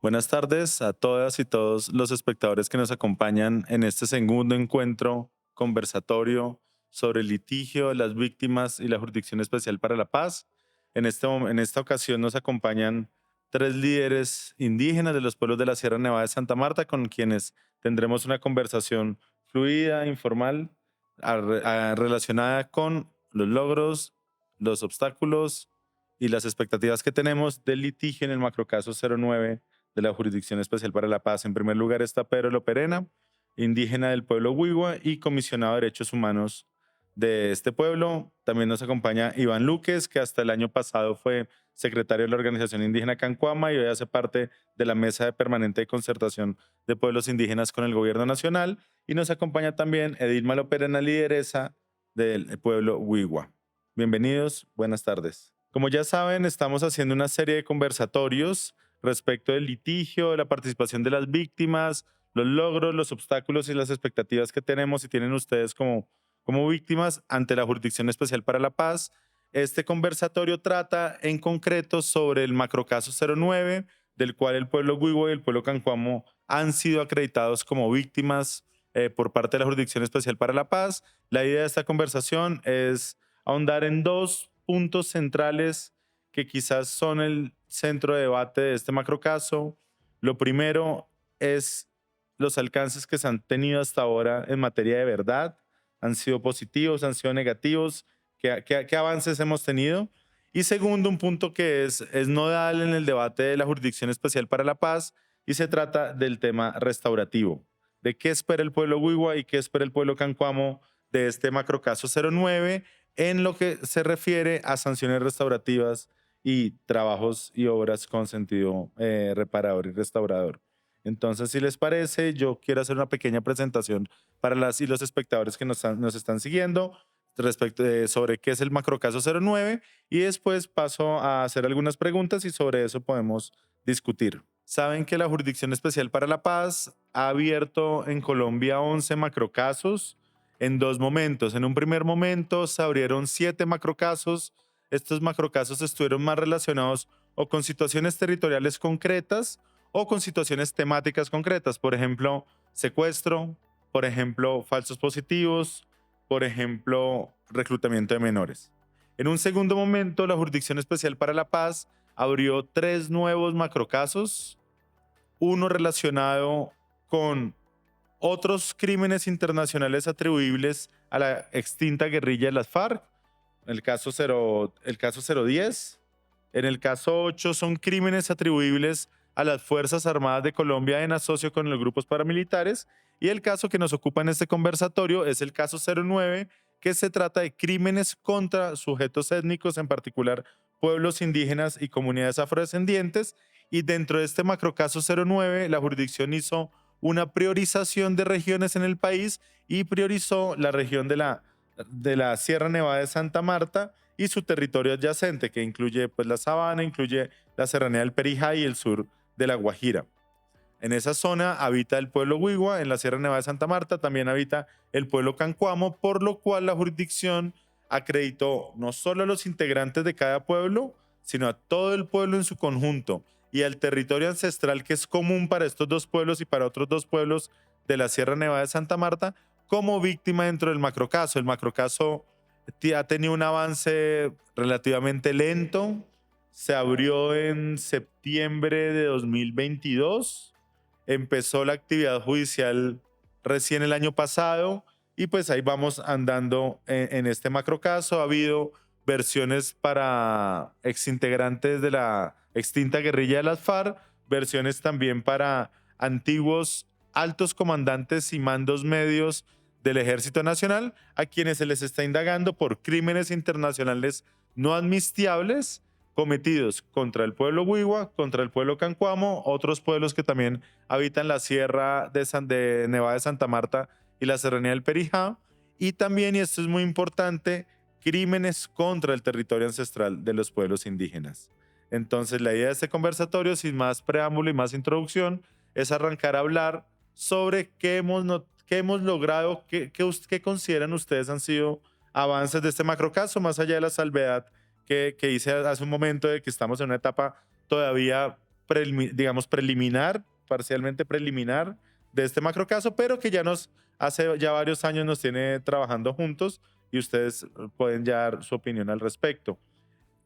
Buenas tardes a todas y todos los espectadores que nos acompañan en este segundo encuentro conversatorio sobre el litigio, las víctimas y la Jurisdicción Especial para la Paz. En esta ocasión nos acompañan tres líderes indígenas de los pueblos de la Sierra Nevada de Santa Marta con quienes tendremos una conversación fluida, informal, relacionada con los logros, los obstáculos y las expectativas que tenemos del litigio en el macrocaso 09 de la Jurisdicción Especial para la Paz. En primer lugar está Pedro Loperena, indígena del pueblo Wiwa y comisionado de derechos humanos de este pueblo. También nos acompaña Iván Luques, que hasta el año pasado fue secretario de la Organización Indígena Cancuama y hoy hace parte de la Mesa de Permanente de Concertación de Pueblos Indígenas con el Gobierno Nacional. Y nos acompaña también Edilma Loperena, lideresa del pueblo Wiwa. Bienvenidos, buenas tardes. Como ya saben, estamos haciendo una serie de conversatorios respecto del litigio, de la participación de las víctimas, los logros, los obstáculos y las expectativas que tenemos y tienen ustedes como víctimas ante la Jurisdicción Especial para la Paz. Este conversatorio trata en concreto sobre el macrocaso 09, del cual el pueblo Guigua y el pueblo Cancuamo han sido acreditados como víctimas por parte de la Jurisdicción Especial para la Paz. La idea de esta conversación es ahondar en dos puntos centrales que quizás son el centro de debate de este macrocaso. Lo primero es los alcances que se han tenido hasta ahora en materia de verdad. ¿Han sido positivos, han sido negativos? ¿Qué avances hemos tenido? Y segundo, un punto que es nodal en el debate de la Jurisdicción Especial para la Paz, y se trata del tema restaurativo, de qué espera el pueblo Wiwa y qué espera el pueblo Cancuamo de este macrocaso 09 en lo que se refiere a sanciones restaurativas y trabajos y obras con sentido reparador y restaurador. Entonces, si les parece, yo quiero hacer una pequeña presentación para las y los espectadores que nos están siguiendo respecto sobre qué es el macrocaso 09 y después paso a hacer algunas preguntas y sobre eso podemos discutir. Saben que la Jurisdicción Especial para la Paz ha abierto en Colombia 11 macrocasos en dos momentos. En un primer momento se abrieron 7 macrocasos. Estos macrocasos estuvieron más relacionados o con situaciones territoriales concretas o con situaciones temáticas concretas, por ejemplo, secuestro, por ejemplo, falsos positivos, por ejemplo, reclutamiento de menores. En un segundo momento, la Jurisdicción Especial para la Paz abrió 3 nuevos macrocasos, uno relacionado con otros crímenes internacionales atribuibles a la extinta guerrilla de las FARC, el caso 010. En el caso 8 son crímenes atribuibles a las Fuerzas Armadas de Colombia en asocio con los grupos paramilitares. Y el caso que nos ocupa en este conversatorio es el caso 09, que se trata de crímenes contra sujetos étnicos, en particular pueblos indígenas y comunidades afrodescendientes. Y dentro de este macrocaso 09, la jurisdicción hizo una priorización de regiones en el país y priorizó la región de la Sierra Nevada de Santa Marta y su territorio adyacente, que incluye pues, la sabana, incluye la serranía del Perijá y el sur de la Guajira. En esa zona habita el pueblo Wiwa, en la Sierra Nevada de Santa Marta también habita el pueblo Cancuamo, por lo cual la jurisdicción acreditó no solo a los integrantes de cada pueblo, sino a todo el pueblo en su conjunto y al territorio ancestral que es común para estos dos pueblos y para otros dos pueblos de la Sierra Nevada de Santa Marta como víctima dentro del macrocaso. El macrocaso ha tenido un avance relativamente lento. Se abrió en septiembre de 2022. Empezó la actividad judicial recién el año pasado y pues ahí vamos andando en este macrocaso. Ha habido versiones para exintegrantes de la extinta guerrilla de las FARC, versiones también para antiguos altos comandantes y mandos medios del Ejército Nacional, a quienes se les está indagando por crímenes internacionales no amnistiables cometidos contra el pueblo Wiwa, contra el pueblo Cancuamo, otros pueblos que también habitan la sierra de Nevada de Santa Marta y la serranía del Perijá, y también, y esto es muy importante, crímenes contra el territorio ancestral de los pueblos indígenas. Entonces, la idea de este conversatorio, sin más preámbulo y más introducción, es arrancar a hablar sobre qué hemos logrado, qué consideran ustedes han sido avances de este macrocaso, más allá de la salvedad que hice hace un momento de que estamos en una etapa todavía digamos, parcialmente preliminar de este macrocaso, pero que ya hace ya varios años nos tiene trabajando juntos y ustedes pueden ya dar su opinión al respecto.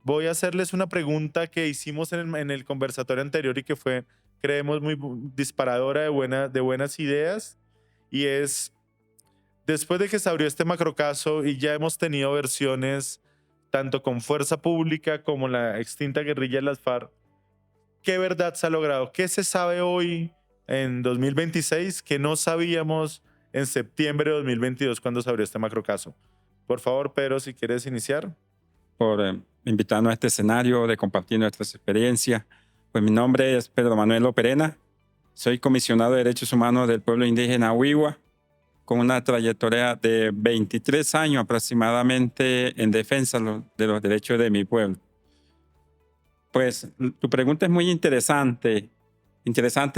Voy a hacerles una pregunta que hicimos en el conversatorio anterior y que fue, creemos, muy disparadora de buenas ideas, y es, después de que se abrió este macrocaso y ya hemos tenido versiones tanto con Fuerza Pública como la extinta guerrilla de las FARC, ¿qué verdad se ha logrado? ¿Qué se sabe hoy en 2026 que no sabíamos en septiembre de 2022 cuando se abrió este macrocaso? Por favor, Pedro, si quieres iniciar. Por invitarnos a este escenario de compartir nuestras experiencias. Pues mi nombre es Pedro Manuel Operena, soy comisionado de Derechos Humanos del pueblo indígena Wiwa, con una trayectoria de 23 años aproximadamente en defensa de los derechos de mi pueblo. Pues tu pregunta es muy interesante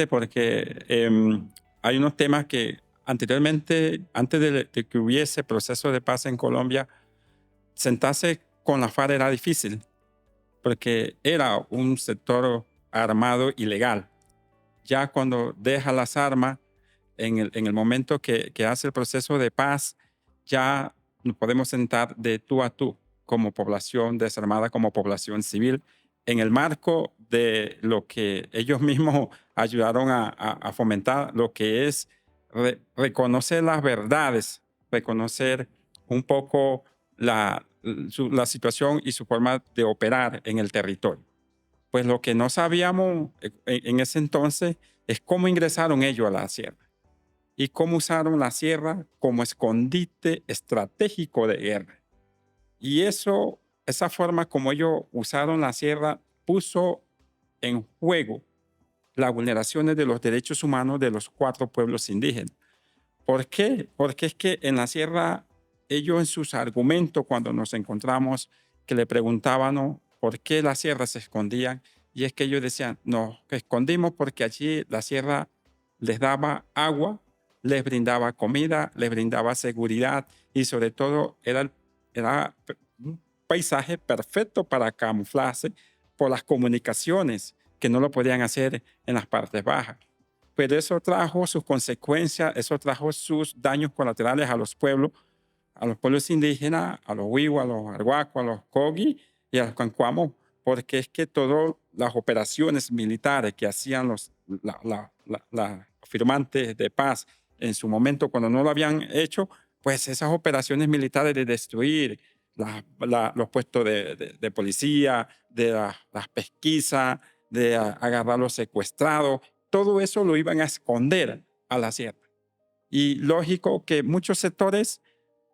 porque hay unos temas que anteriormente, antes de que hubiese proceso de paz en Colombia, sentarse con la FARC era difícil, porque era un sector armado ilegal. Ya cuando deja las armas, en el momento que hace el proceso de paz, ya nos podemos sentar de tú a tú, como población desarmada, como población civil, en el marco de lo que ellos mismos ayudaron a fomentar, lo que es reconocer las verdades, reconocer un poco la situación y su forma de operar en el territorio. Pues lo que no sabíamos en ese entonces es cómo ingresaron ellos a la sierra y cómo usaron la sierra como escondite estratégico de guerra. Y esa forma como ellos usaron la sierra puso en juego las vulneraciones de los derechos humanos de los 4 pueblos indígenas. ¿Por qué? Porque es que en la sierra, ellos en sus argumentos, cuando nos encontramos, que le preguntaban, ¿no?, por qué la sierra se escondían, y es que ellos decían, nos escondimos porque allí la sierra les daba agua, les brindaba comida, les brindaba seguridad, y sobre todo era un paisaje perfecto para camuflarse por las comunicaciones, que no lo podían hacer en las partes bajas. Pero eso trajo sus consecuencias, eso trajo sus daños colaterales a los pueblos indígenas, a los Wiwa, a los Arhuaco, a los Kogi y a los Cancuamo, porque es que todas las operaciones militares que hacían los firmantes de paz en su momento, cuando no lo habían hecho, pues esas operaciones militares de destruir los puestos de policía, de las pesquisas, de agarrar a los secuestrados, todo eso lo iban a esconder a la sierra. Y lógico que muchos sectores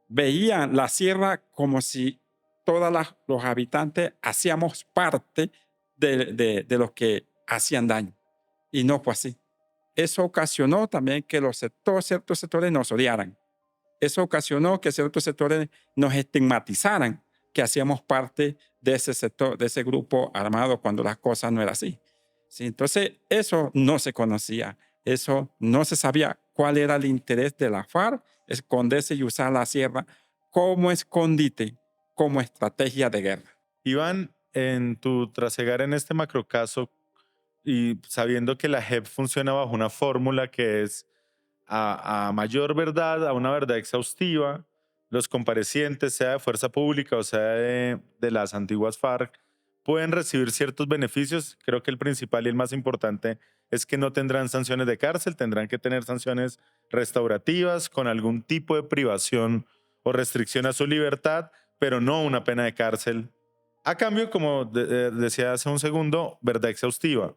veían la sierra como si todos los habitantes hacíamos parte de los que hacían daño. Y no fue así. Eso ocasionó también que ciertos sectores nos odiaran. Eso ocasionó que ciertos sectores nos estigmatizaran, que hacíamos parte de ese sector, de ese grupo armado, cuando las cosas no eran así. Sí, entonces, eso no se conocía, eso no se sabía cuál era el interés de la FARC, esconderse y usar la sierra como escondite, como estrategia de guerra. Iván, en tu trasegar en este macrocaso y sabiendo que la JEP funciona bajo una fórmula que es a mayor verdad, a una verdad exhaustiva, los comparecientes, sea de fuerza pública o sea de las antiguas FARC, pueden recibir ciertos beneficios. Creo que el principal y el más importante es que no tendrán sanciones de cárcel, tendrán que tener sanciones restaurativas con algún tipo de privación o restricción a su libertad, pero no una pena de cárcel. A cambio, como decía hace un segundo, verdad exhaustiva.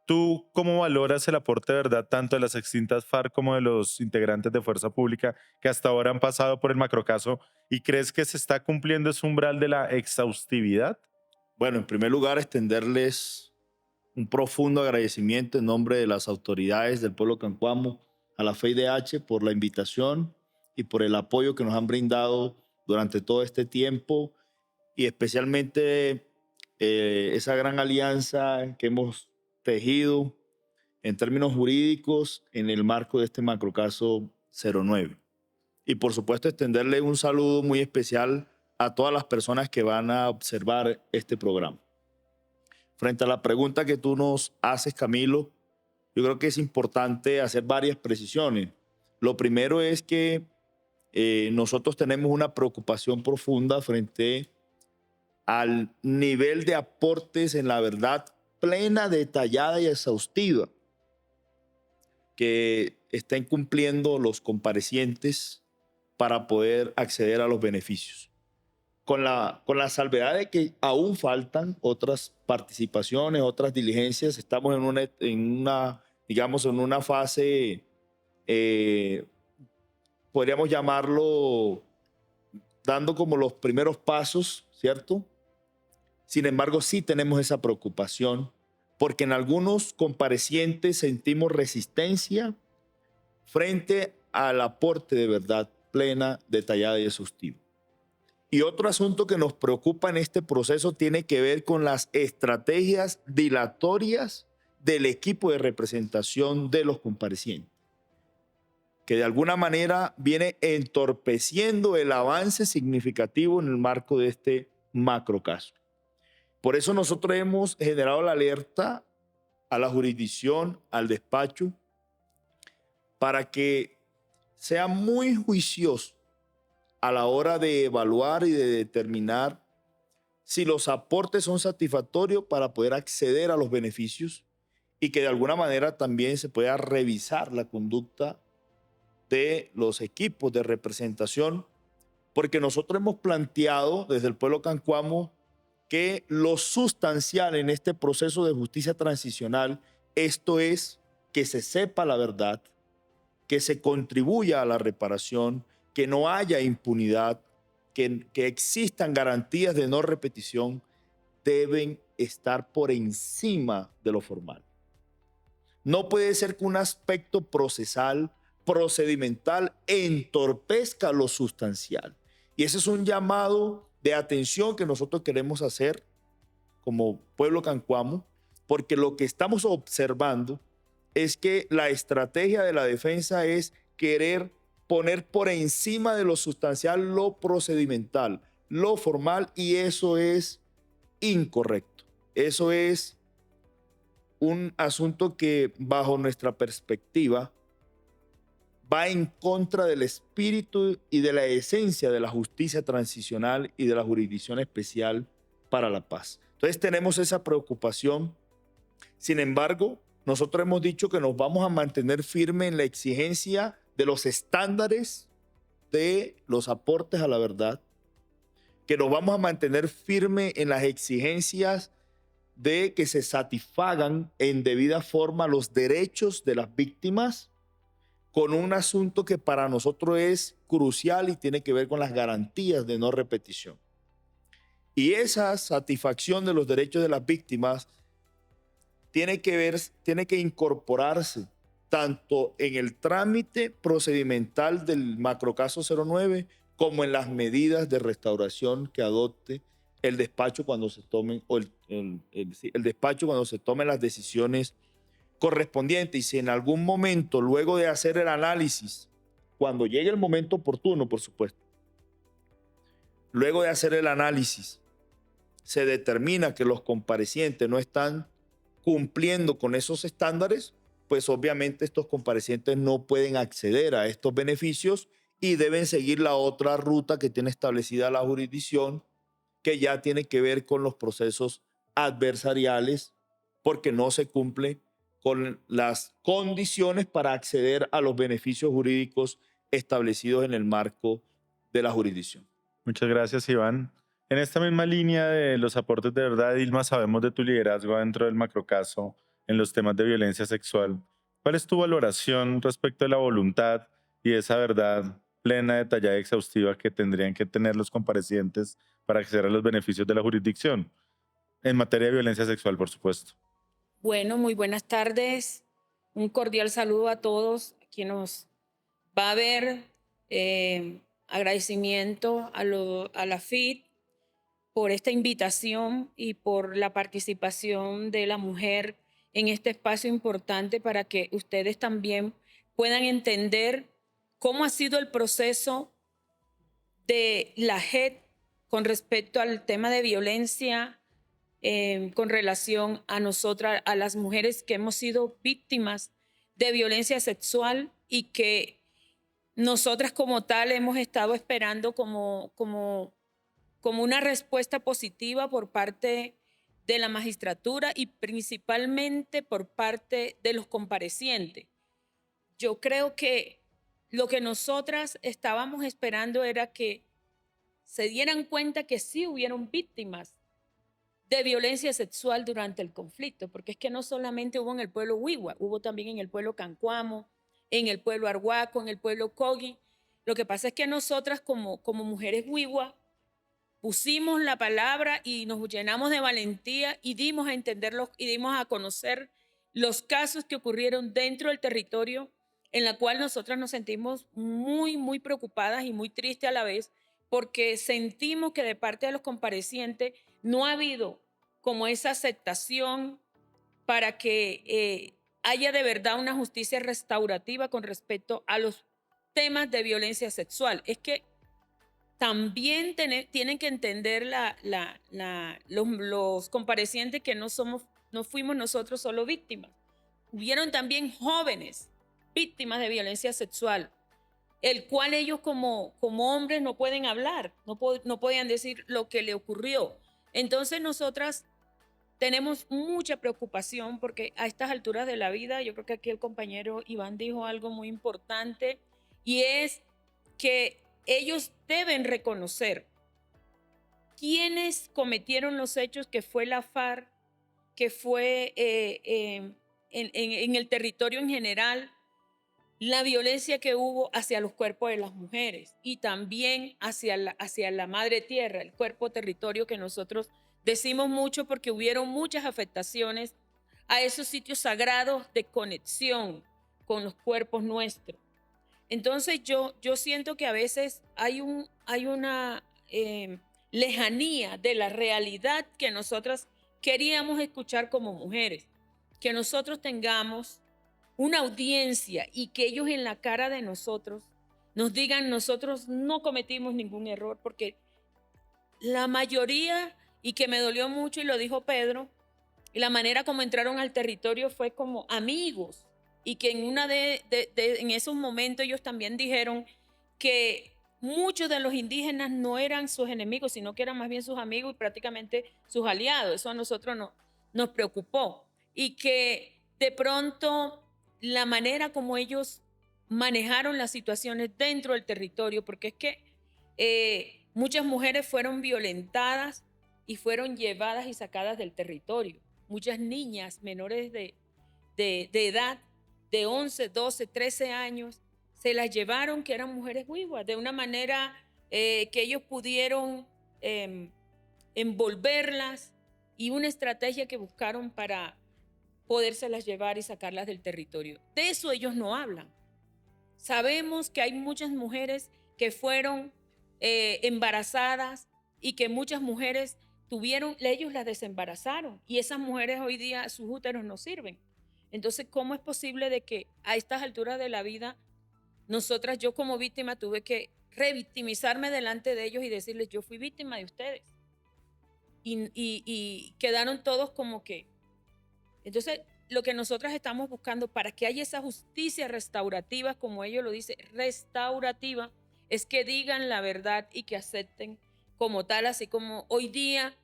¿Tú cómo valoras el aporte de verdad tanto de las extintas FARC como de los integrantes de Fuerza Pública que hasta ahora han pasado por el macrocaso, y crees que se está cumpliendo ese umbral de la exhaustividad? Bueno, en primer lugar, extenderles un profundo agradecimiento en nombre de las autoridades del pueblo cancuamo a la FIDH por la invitación y por el apoyo que nos han brindado durante todo este tiempo, y especialmente esa gran alianza que hemos tejido en términos jurídicos en el marco de este macrocaso 09. Y por supuesto extenderle un saludo muy especial a todas las personas que van a observar este programa. frente a la pregunta que tú nos haces, Camilo, yo creo que es importante hacer varias precisiones. Lo primero es que nosotros tenemos una preocupación profunda frente al nivel de aportes en la verdad plena, detallada y exhaustiva que estén cumpliendo los comparecientes para poder acceder a los beneficios. Con la salvedad de que aún faltan otras participaciones, otras diligencias, estamos digamos, en una fase, podríamos llamarlo, dando como los primeros pasos, ¿cierto? Sin embargo, sí tenemos esa preocupación porque en algunos comparecientes sentimos resistencia frente al aporte de verdad plena, detallada y exhaustiva. Y otro asunto que nos preocupa en este proceso tiene que ver con las estrategias dilatorias del equipo de representación de los comparecientes, que de alguna manera viene entorpeciendo el avance significativo en el marco de este macrocaso. Por eso nosotros hemos generado la alerta a la jurisdicción, al despacho, para que sea muy juicioso a la hora de evaluar y de determinar si los aportes son satisfactorios para poder acceder a los beneficios y que de alguna manera también se pueda revisar la conducta de los equipos de representación, porque nosotros hemos planteado desde el pueblo cancuamo que lo sustancial en este proceso de justicia transicional, esto es que se sepa la verdad, que se contribuya a la reparación, que no haya impunidad, que existan garantías de no repetición, deben estar por encima de lo formal. No puede ser que un aspecto procesal, procedimental, entorpezca lo sustancial. Y ese es un llamado de atención que nosotros queremos hacer como pueblo cancuamo, porque lo que estamos observando es que la estrategia de la defensa es querer poner por encima de lo sustancial lo procedimental, lo formal, y eso es incorrecto. Eso es un asunto que bajo nuestra perspectiva va en contra del espíritu y de la esencia de la justicia transicional y de la jurisdicción especial para la paz. Entonces tenemos esa preocupación. Sin embargo, nosotros hemos dicho que nos vamos a mantener firmes en la exigencia de los estándares de los aportes a la verdad, que nos vamos a mantener firmes en las exigencias de que se satisfagan en debida forma los derechos de las víctimas, con un asunto que para nosotros es crucial y tiene que ver con las garantías de no repetición. Y esa satisfacción de los derechos de las víctimas tiene que incorporarse tanto en el trámite procedimental del macrocaso 09 como en las medidas de restauración que adopte el despacho cuando se tomen, o el despacho cuando se tomen las decisiones correspondiente. Y si en algún momento, luego de hacer el análisis, cuando llegue el momento oportuno, por supuesto, luego de hacer el análisis, se determina que los comparecientes no están cumpliendo con esos estándares, pues obviamente estos comparecientes no pueden acceder a estos beneficios y deben seguir la otra ruta que tiene establecida la jurisdicción, que ya tiene que ver con los procesos adversariales, porque no se cumple con las condiciones para acceder a los beneficios jurídicos establecidos en el marco de la jurisdicción. Muchas gracias, Iván. En esta misma línea de los aportes de verdad, Dilma, sabemos de tu liderazgo dentro del macrocaso en los temas de violencia sexual. ¿Cuál es tu valoración respecto de la voluntad y esa verdad plena, detallada y exhaustiva que tendrían que tener los comparecientes para acceder a los beneficios de la jurisdicción? En materia de violencia sexual, por supuesto. Bueno, muy buenas tardes. Un cordial saludo a todos. Quien nos va a ver, agradecimiento a la FIT por esta invitación y por la participación de la mujer en este espacio importante para que ustedes también puedan entender cómo ha sido el proceso de la JEP con respecto al tema de violencia con relación a nosotras, a las mujeres que hemos sido víctimas de violencia sexual y que nosotras como tal hemos estado esperando como una respuesta positiva por parte de la magistratura y principalmente por parte de los comparecientes. Yo creo que lo que nosotras estábamos esperando era que se dieran cuenta que sí hubieron víctimas de violencia sexual durante el conflicto, porque es que no solamente hubo en el pueblo Wiwa, hubo también en el pueblo Cancuamo, en el pueblo Arhuaco, en el pueblo Kogi. Lo que pasa es que nosotras como mujeres Wiwa pusimos la palabra y nos llenamos de valentía y dimos a entenderlos y dimos a conocer los casos que ocurrieron dentro del territorio, en la cual nosotras nos sentimos muy, muy preocupadas y muy tristes a la vez, porque sentimos que de parte de los comparecientes no ha habido como esa aceptación para que haya de verdad una justicia restaurativa con respecto a los temas de violencia sexual. Es que también tienen que entender los comparecientes que no fuimos nosotros solo víctimas. Hubieron también jóvenes víctimas de violencia sexual, el cual ellos como hombres no pueden hablar, no podían decir lo que le ocurrió. Entonces nosotras tenemos mucha preocupación porque a estas alturas de la vida, yo creo que aquí el compañero Iván dijo algo muy importante y es que ellos deben reconocer quiénes cometieron los hechos, que fue la FARC, que fue en el territorio en general, la violencia que hubo hacia los cuerpos de las mujeres y también hacia la madre tierra, el cuerpo territorio que nosotros decimos mucho porque hubieron muchas afectaciones a esos sitios sagrados de conexión con los cuerpos nuestros. Entonces yo siento que a veces hay una lejanía de la realidad que nosotras queríamos escuchar como mujeres, que nosotros tengamos una audiencia y que ellos en la cara de nosotros nos digan: nosotros no cometimos ningún error, porque la mayoría, y que me dolió mucho y lo dijo Pedro, y la manera como entraron al territorio fue como amigos, y que en esos momentos ellos también dijeron que muchos de los indígenas no eran sus enemigos, sino que eran más bien sus amigos y prácticamente sus aliados. Eso a nosotros nos preocupó. Y que de pronto la manera como ellos manejaron las situaciones dentro del territorio, porque es que muchas mujeres fueron violentadas y fueron llevadas y sacadas del territorio. Muchas niñas menores de edad, de 11, 12, 13 años, se las llevaron, que eran mujeres wiwas, de una manera que ellos pudieron envolverlas, y una estrategia que buscaron para podérselas llevar y sacarlas del territorio. De eso ellos no hablan. Sabemos que hay muchas mujeres que fueron embarazadas y que muchas mujeres ellos las desembarazaron, y esas mujeres hoy día sus úteros no sirven. Entonces, ¿cómo es posible de que a estas alturas de la vida nosotras, yo como víctima, tuve que revictimizarme delante de ellos y decirles: yo fui víctima de ustedes? Y quedaron todos como que... Entonces, lo que nosotras estamos buscando para que haya esa justicia restaurativa, como ellos lo dicen, restaurativa, es que digan la verdad y que acepten como tal, así como hoy día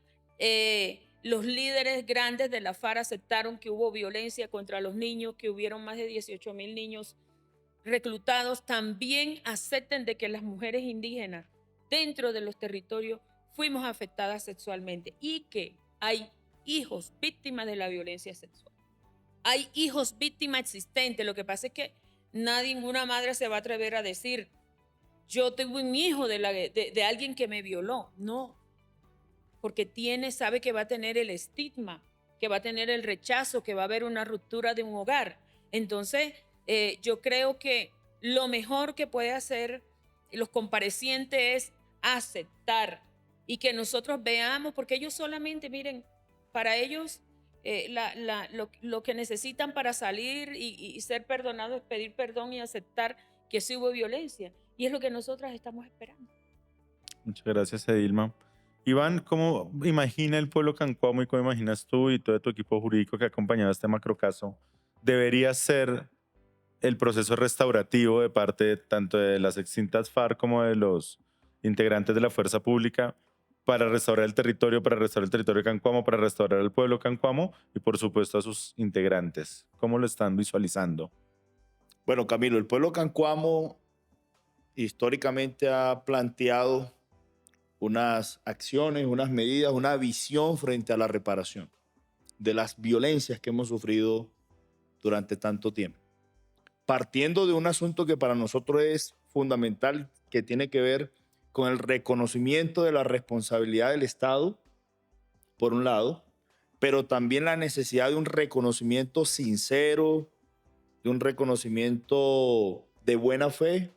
los líderes grandes de la FARC aceptaron que hubo violencia contra los niños, que hubieron más de 18,000 niños reclutados. También acepten de que las mujeres indígenas dentro de los territorios fuimos afectadas sexualmente y que hay hijos víctimas de la violencia sexual. Hay hijos víctimas existentes. Lo que pasa es que ninguna madre se va a atrever a decir: yo tuve un hijo de alguien que me violó. No, porque sabe que va a tener el estigma, que va a tener el rechazo, que va a haber una ruptura de un hogar. Entonces, yo creo que lo mejor que puede hacer los comparecientes es aceptar, y que nosotros veamos, porque ellos solamente, miren, para ellos lo que necesitan para salir y ser perdonados es pedir perdón y aceptar que sí hubo violencia, y es lo que nosotras estamos esperando. Muchas gracias, Edilma. Iván, ¿cómo imagina el pueblo cancuamo y cómo imaginas tú y todo tu equipo jurídico que ha acompañado este macrocaso debería ser el proceso restaurativo de parte tanto de las extintas FARC como de los integrantes de la fuerza pública para restaurar el territorio, para restaurar el territorio cancuamo, para restaurar el pueblo cancuamo y por supuesto a sus integrantes? ¿Cómo lo están visualizando? Bueno, Camilo, el pueblo cancuamo históricamente ha planteado unas acciones, unas medidas, una visión frente a la reparación de las violencias que hemos sufrido durante tanto tiempo. Partiendo de un asunto que para nosotros es fundamental, que tiene que ver con el reconocimiento de la responsabilidad del Estado, por un lado, pero también la necesidad de un reconocimiento sincero, de un reconocimiento de buena fe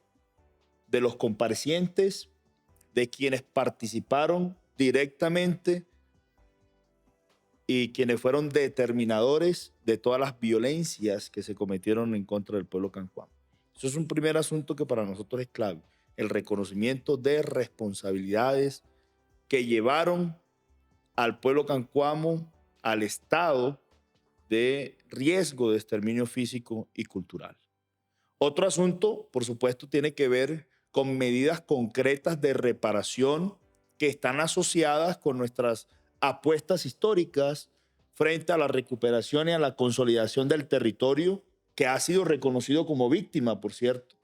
de los comparecientes, de quienes participaron directamente y quienes fueron determinadores de todas las violencias que se cometieron en contra del pueblo cancuamo. Eso es un primer asunto que para nosotros es clave, el reconocimiento de responsabilidades que llevaron al pueblo cancuamo al estado de riesgo de exterminio físico y cultural. Otro asunto, por supuesto, tiene que ver con medidas concretas de reparación que están asociadas con nuestras apuestas históricas frente a la recuperación y a la consolidación del territorio que ha sido reconocido como víctima, por cierto,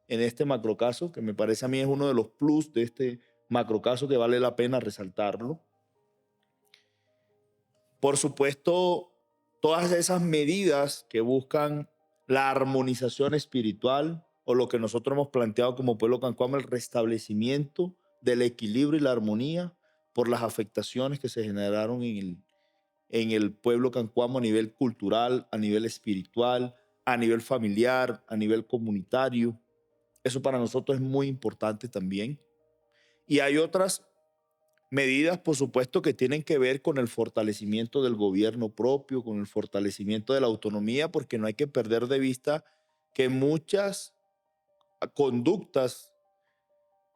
en este macrocaso, que me parece a mí es uno de los plus de este macrocaso que vale la pena resaltarlo. Por supuesto, todas esas medidas que buscan la armonización espiritual o lo que nosotros hemos planteado como pueblo cancuamo, el restablecimiento del equilibrio y la armonía por las afectaciones que se generaron en el pueblo cancuamo a nivel cultural, a nivel espiritual, a nivel familiar, a nivel comunitario. Eso para nosotros es muy importante también. Y hay otras medidas, por supuesto, que tienen que ver con el fortalecimiento del gobierno propio, con el fortalecimiento de la autonomía, porque no hay que perder de vista que muchas conductas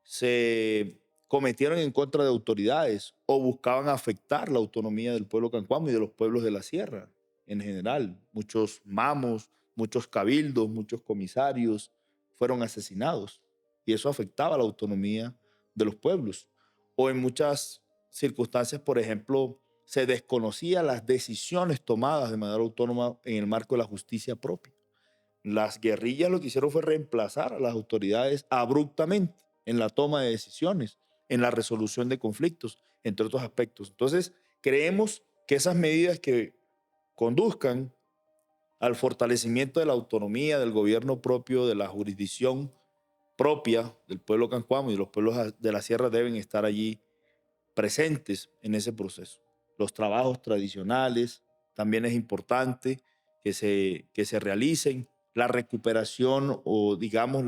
se cometieron en contra de autoridades o buscaban afectar la autonomía del pueblo cancuamo y de los pueblos de la sierra en general. Muchos mamos, muchos cabildos, muchos comisarios fueron asesinados y eso afectaba la autonomía de los pueblos. O en muchas circunstancias, por ejemplo, se desconocían las decisiones tomadas de manera autónoma en el marco de la justicia propia. Las guerrillas lo que hicieron fue reemplazar a las autoridades abruptamente en la toma de decisiones, en la resolución de conflictos, entre otros aspectos. Entonces, creemos que esas medidas que conduzcan al fortalecimiento de la autonomía del gobierno propio, de la jurisdicción propia del pueblo cancuamo y de los pueblos de la sierra deben estar allí presentes en ese proceso. Los trabajos tradicionales también es importante que se realicen, la recuperación o digamos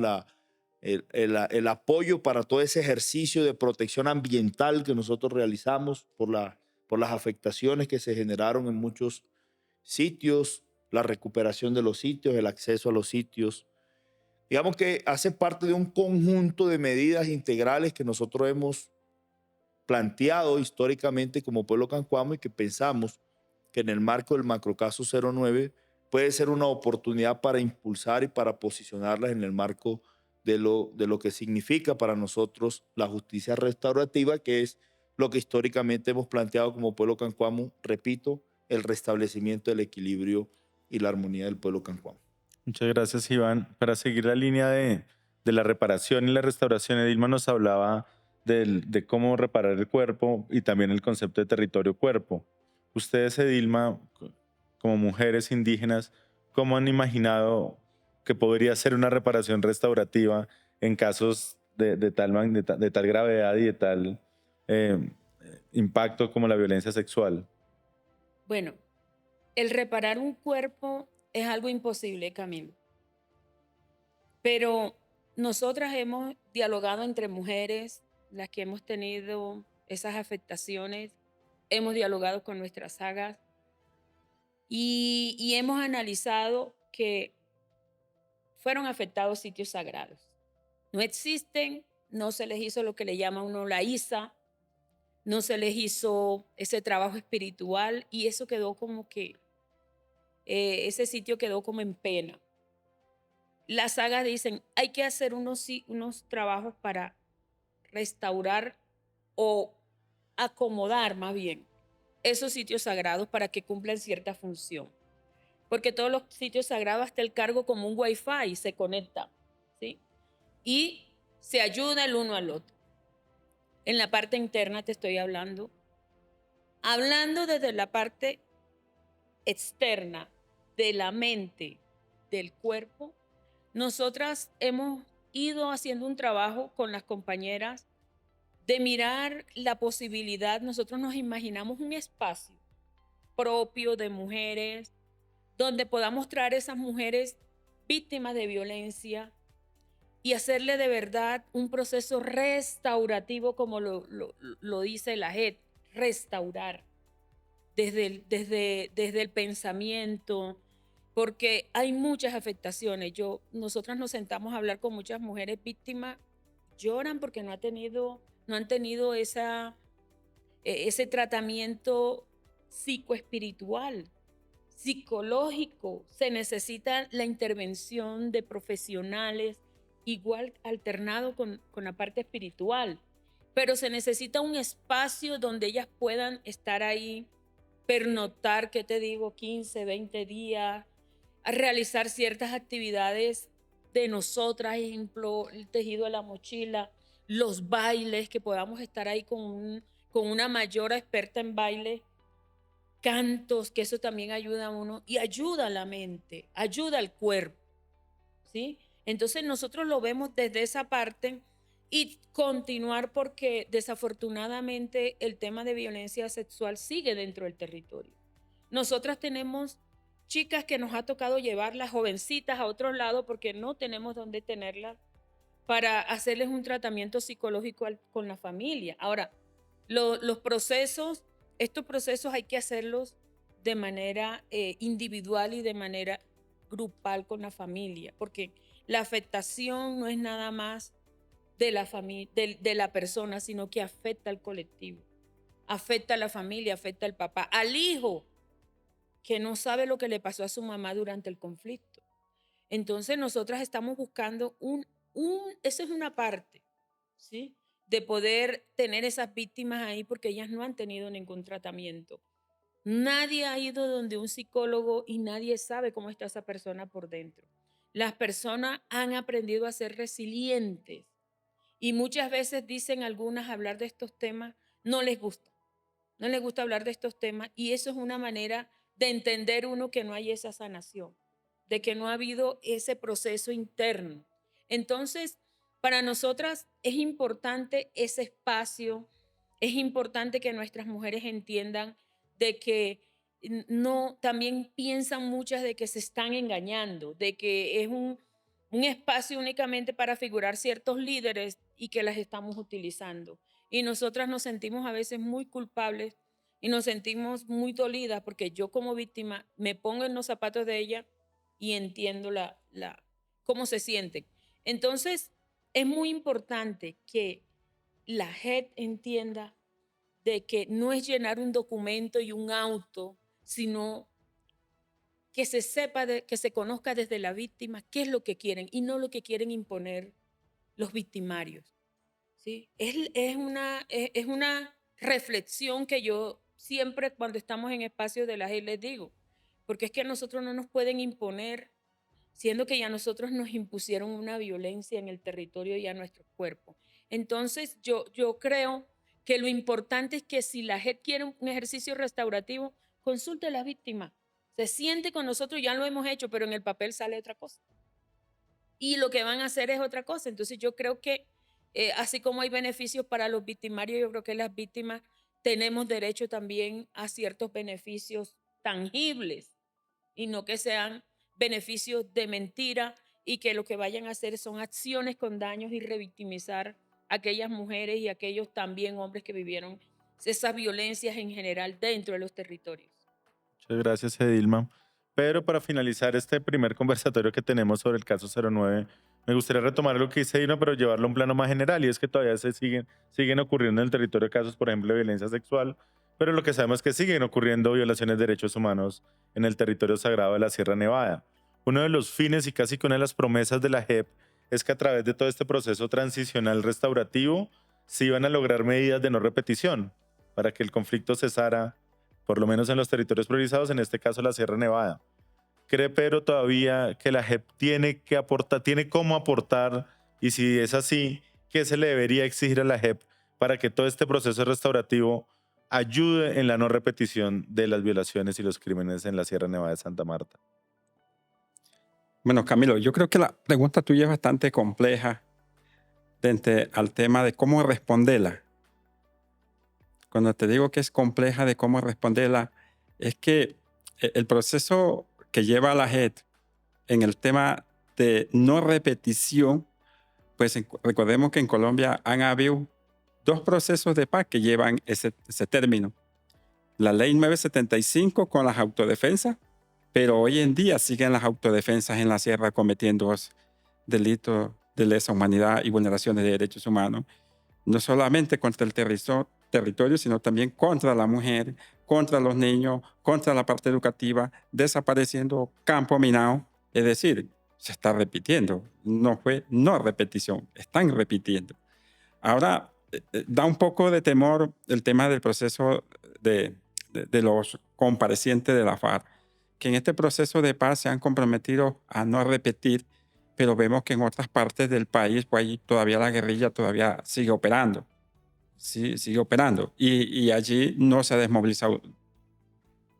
el apoyo para todo ese ejercicio de protección ambiental que nosotros realizamos por las afectaciones que se generaron en muchos sitios, la recuperación de los sitios, el acceso a los sitios. Digamos que hace parte de un conjunto de medidas integrales que nosotros hemos planteado históricamente como pueblo cancuamo y que pensamos que en el marco del macrocaso 09 puede ser una oportunidad para impulsar y para posicionarlas en el marco de lo que significa para nosotros la justicia restaurativa, que es lo que históricamente hemos planteado como pueblo cancuamo, repito, el restablecimiento del equilibrio y la armonía del pueblo cancuamo. Muchas gracias, Iván. Para seguir la línea de la reparación y la restauración, Edilma nos hablaba de cómo reparar el cuerpo y también el concepto de territorio-cuerpo. Ustedes, Edilma, como mujeres indígenas, ¿cómo han imaginado que podría ser una reparación restaurativa en casos de tal gravedad y de tal eh, impacto como la violencia sexual? Bueno, el reparar un cuerpo es algo imposible, Camilo. Pero nosotras hemos dialogado entre mujeres, las que hemos tenido esas afectaciones, hemos dialogado con nuestras sagas y hemos analizado que fueron afectados sitios sagrados. No existen, no se les hizo lo que le llama uno la ISA, no se les hizo ese trabajo espiritual y eso quedó como que, ese sitio quedó como en pena. Las sagas dicen, hay que hacer unos trabajos para restaurar o acomodar más bien esos sitios sagrados para que cumplan cierta función. Porque todos los sitios sagrados hasta el cargo como un wifi se conecta, ¿sí? Y se ayuda el uno al otro. En la parte interna te estoy hablando. Hablando desde la parte externa de la mente, del cuerpo, nosotras hemos ido haciendo un trabajo con las compañeras de mirar la posibilidad. Nosotros nos imaginamos un espacio propio de mujeres donde podamos traer a esas mujeres víctimas de violencia y hacerle de verdad un proceso restaurativo como lo dice la JET, restaurar desde el pensamiento, porque hay muchas afectaciones. Nosotras nos sentamos a hablar con muchas mujeres víctimas, lloran porque no han tenido ese tratamiento psicoespiritual, psicológico. Se necesita la intervención de profesionales, igual alternado con la parte espiritual, pero se necesita un espacio donde ellas puedan estar ahí, pernoctar, ¿qué te digo? 15, 20 días, a realizar ciertas actividades de nosotras, ejemplo, el tejido de la mochila, los bailes, que podamos estar ahí con una mayor experta en baile, cantos, que eso también ayuda a uno y ayuda a la mente, ayuda al cuerpo, ¿sí? Entonces nosotros lo vemos desde esa parte y continuar porque desafortunadamente el tema de violencia sexual sigue dentro del territorio. Nosotras tenemos chicas que nos ha tocado llevarlas, jovencitas, a otro lado porque no tenemos dónde tenerlas para hacerles un tratamiento psicológico con la familia. Ahora, los procesos, estos procesos hay que hacerlos de manera individual y de manera grupal con la familia, porque la afectación no es nada más de la persona, sino que afecta al colectivo, afecta a la familia, afecta al papá, al hijo que no sabe lo que le pasó a su mamá durante el conflicto. Entonces nosotras estamos buscando eso es una parte, ¿sí? De poder tener esas víctimas ahí porque ellas no han tenido ningún tratamiento. Nadie ha ido donde un psicólogo y nadie sabe cómo está esa persona por dentro. Las personas han aprendido a ser resilientes y muchas veces dicen algunas hablar de estos temas, no les gusta. No les gusta hablar de estos temas y eso es una manera de entender uno que no hay esa sanación, de que no ha habido ese proceso interno. Entonces, para nosotras es importante ese espacio, es importante que nuestras mujeres entiendan de que no, también piensan muchas de que se están engañando, de que es un espacio únicamente para figurar ciertos líderes y que las estamos utilizando. Y nosotras nos sentimos a veces muy culpables y nos sentimos muy dolidas porque yo como víctima me pongo en los zapatos de ella y entiendo cómo se sienten. Entonces, es muy importante que la JET entienda de que no es llenar un documento y un auto, sino que se sepa, que se conozca desde la víctima qué es lo que quieren y no lo que quieren imponer los victimarios. ¿Sí? Es una reflexión que yo siempre cuando estamos en espacios de la JET les digo, porque es que a nosotros no nos pueden imponer, siendo que ya nosotros nos impusieron una violencia en el territorio y a nuestro cuerpo. Entonces yo creo que lo importante es que si la JET quiere un ejercicio restaurativo, consulte a la víctima, se siente con nosotros, ya lo hemos hecho, pero en el papel sale otra cosa. Y lo que van a hacer es otra cosa. Entonces yo creo que así como hay beneficios para los victimarios, yo creo que las víctimas tenemos derecho también a ciertos beneficios tangibles y no que sean beneficios de mentira y que lo que vayan a hacer son acciones con daños y revictimizar a aquellas mujeres y aquellos también hombres que vivieron esas violencias en general dentro de los territorios. Muchas gracias, Edilma. Pero para finalizar este primer conversatorio que tenemos sobre el caso 09, Me gustaría retomar lo que dice Dino, pero llevarlo a un plano más general, y es que todavía siguen ocurriendo en el territorio casos, por ejemplo, de violencia sexual, pero lo que sabemos es que siguen ocurriendo violaciones de derechos humanos en el territorio sagrado de la Sierra Nevada. Uno de los fines y casi que una de las promesas de la JEP es que a través de todo este proceso transicional restaurativo se iban a lograr medidas de no repetición para que el conflicto cesara, por lo menos en los territorios priorizados, en este caso la Sierra Nevada. ¿Cree Pedro todavía que la JEP tiene cómo aportar? Y si es así, ¿qué se le debería exigir a la JEP para que todo este proceso restaurativo ayude en la no repetición de las violaciones y los crímenes en la Sierra Nevada de Santa Marta? Bueno, Camilo, yo creo que la pregunta tuya es bastante compleja frente al tema de cómo responderla. Cuando te digo que es compleja de cómo responderla, es que el proceso que lleva a la JEP en el tema de no repetición, pues recordemos que en Colombia han habido 2 procesos de paz que llevan ese término. La ley 975 con las autodefensas, pero hoy en día siguen las autodefensas en la sierra cometiendo delitos de lesa humanidad y vulneraciones de derechos humanos, no solamente contra el territorio, sino también contra la mujer, contra los niños, contra la parte educativa, desapareciendo campo minado. Es decir, se está repitiendo, no fue no repetición, están repitiendo. Ahora, da un poco de temor el tema del proceso de los comparecientes de la FARC, que en este proceso de paz se han comprometido a no repetir, pero vemos que en otras partes del país, pues ahí todavía la guerrilla todavía sigue operando, sí, sigue operando, y allí no se ha desmovilizado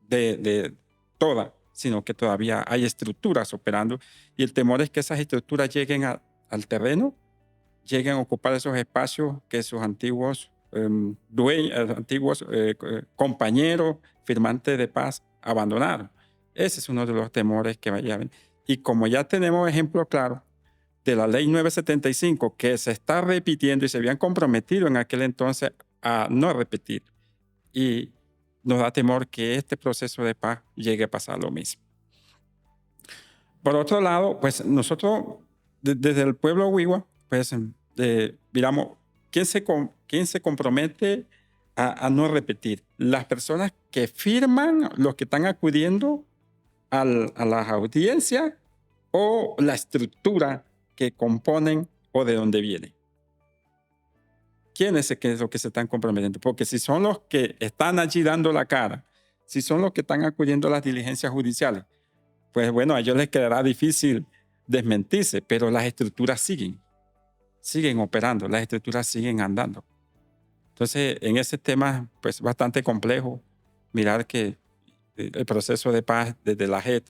de toda, sino que todavía hay estructuras operando, y el temor es que esas estructuras lleguen al terreno, lleguen a ocupar esos espacios que sus antiguos compañeros, firmantes de paz, abandonaron. Ese es uno de los temores que vaya a haber. Y como ya tenemos ejemplos claros de la ley 975 que se está repitiendo y se habían comprometido en aquel entonces a no repetir, y nos da temor que este proceso de paz llegue a pasar lo mismo. Por otro lado, pues nosotros desde el pueblo Wiwa, pues miramos quién se compromete a no repetir. Las personas que firman, los que están acudiendo a las audiencias, o la estructura que componen o de dónde vienen. ¿Quién es lo que se están comprometiendo? Porque si son los que están allí dando la cara, si son los que están acudiendo a las diligencias judiciales, pues bueno, a ellos les quedará difícil desmentirse, pero las estructuras siguen operando, las estructuras siguen andando. Entonces, en ese tema, pues bastante complejo mirar que el proceso de paz desde la JEP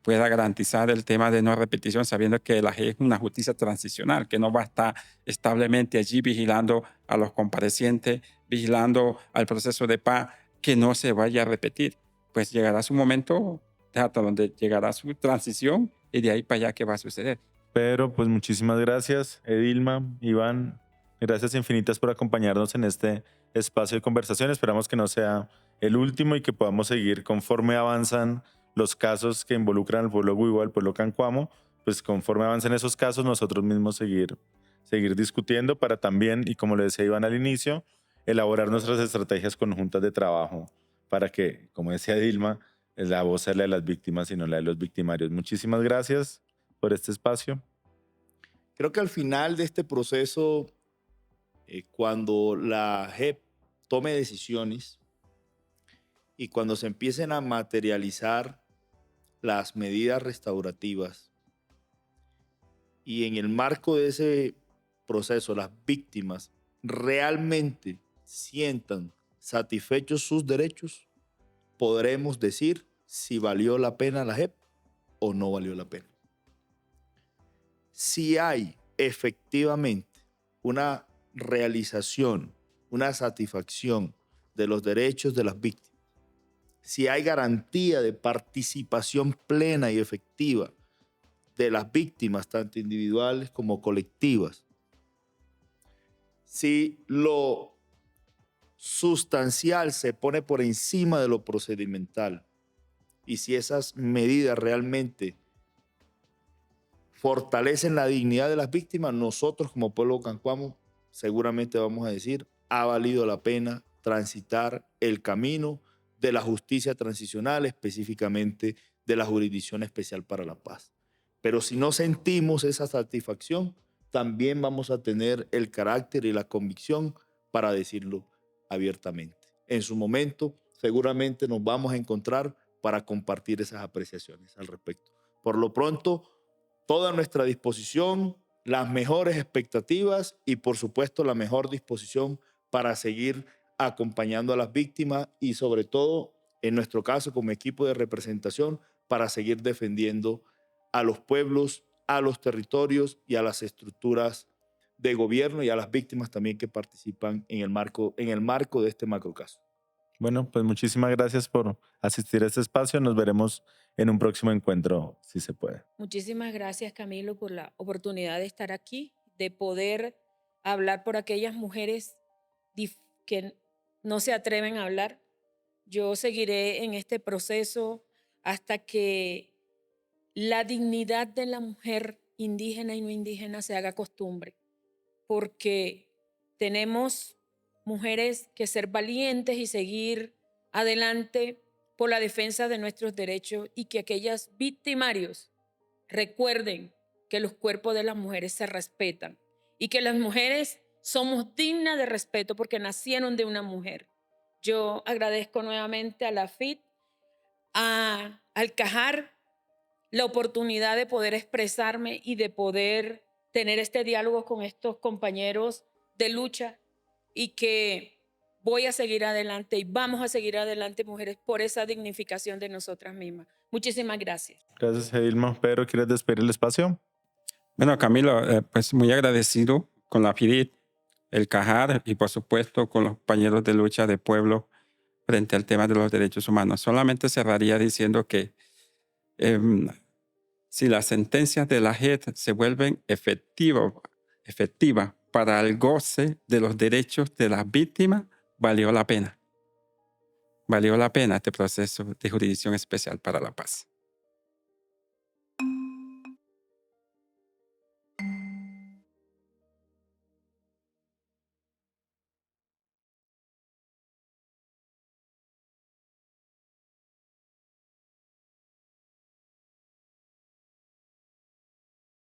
pueda garantizar el tema de no repetición, sabiendo que la JEP es una justicia transicional, que no va a estar establemente allí vigilando a los comparecientes, vigilando al proceso de paz, que no se vaya a repetir. Pues llegará su momento hasta donde llegará su transición, y de ahí para allá, ¿qué va a suceder? Pedro, pues muchísimas gracias. Edilma, Iván, gracias infinitas por acompañarnos en este espacio de conversación. Esperamos que no sea el último y que podamos seguir conforme avanzan los casos que involucran al pueblo Wiwa, al pueblo Cancuamo, pues conforme avancen esos casos, nosotros mismos seguir discutiendo para también, y como le decía Iván al inicio, elaborar nuestras estrategias conjuntas de trabajo para que, como decía Dilma, la voz sea la de las víctimas y no la de los victimarios. Muchísimas gracias por este espacio. Creo que al final de este proceso, cuando la JEP tome decisiones y cuando se empiecen a materializar las medidas restaurativas, y en el marco de ese proceso las víctimas realmente sientan satisfechos sus derechos, podremos decir si valió la pena la JEP o no valió la pena. Si hay efectivamente una realización, una satisfacción de los derechos de las víctimas, si hay garantía de participación plena y efectiva de las víctimas, tanto individuales como colectivas, si lo sustancial se pone por encima de lo procedimental, y si esas medidas realmente fortalecen la dignidad de las víctimas, nosotros como pueblo cancuamo seguramente vamos a decir, ha valido la pena transitar el camino de la justicia transicional, específicamente de la Jurisdicción Especial para la Paz. Pero si no sentimos esa satisfacción, también vamos a tener el carácter y la convicción para decirlo abiertamente. En su momento, seguramente nos vamos a encontrar para compartir esas apreciaciones al respecto. Por lo pronto, toda nuestra disposición, las mejores expectativas y, por supuesto, la mejor disposición para seguir acompañando a las víctimas y, sobre todo, en nuestro caso, como equipo de representación, para seguir defendiendo a los pueblos, a los territorios y a las estructuras de gobierno y a las víctimas también que participan en el marco de este macrocaso. Bueno, pues muchísimas gracias por asistir a este espacio. Nos veremos en un próximo encuentro, si se puede. Muchísimas gracias, Camilo, por la oportunidad de estar aquí, de poder hablar por aquellas mujeres que no se atreven a hablar. Yo seguiré en este proceso hasta que la dignidad de la mujer indígena y no indígena se haga costumbre, porque tenemos mujeres que ser valientes y seguir adelante por la defensa de nuestros derechos y que aquellas victimarios recuerden que los cuerpos de las mujeres se respetan y que las mujeres somos dignas de respeto porque nacieron de una mujer. Yo agradezco nuevamente a la FIT, al CAJAR, la oportunidad de poder expresarme y de poder tener este diálogo con estos compañeros de lucha y que voy a seguir adelante y vamos a seguir adelante, mujeres, por esa dignificación de nosotras mismas. Muchísimas gracias. Gracias, Edilma. Pedro, ¿quieres despedir el espacio? Bueno, Camilo, pues muy agradecido con la FIDIT, el CAJAR y por supuesto con los compañeros de lucha de pueblo frente al tema de los derechos humanos. Solamente cerraría diciendo que si las sentencias de la JEP se vuelven efectivas para el goce de los derechos de las víctimas, valió la pena. Valió la pena este proceso de Jurisdicción Especial para la Paz.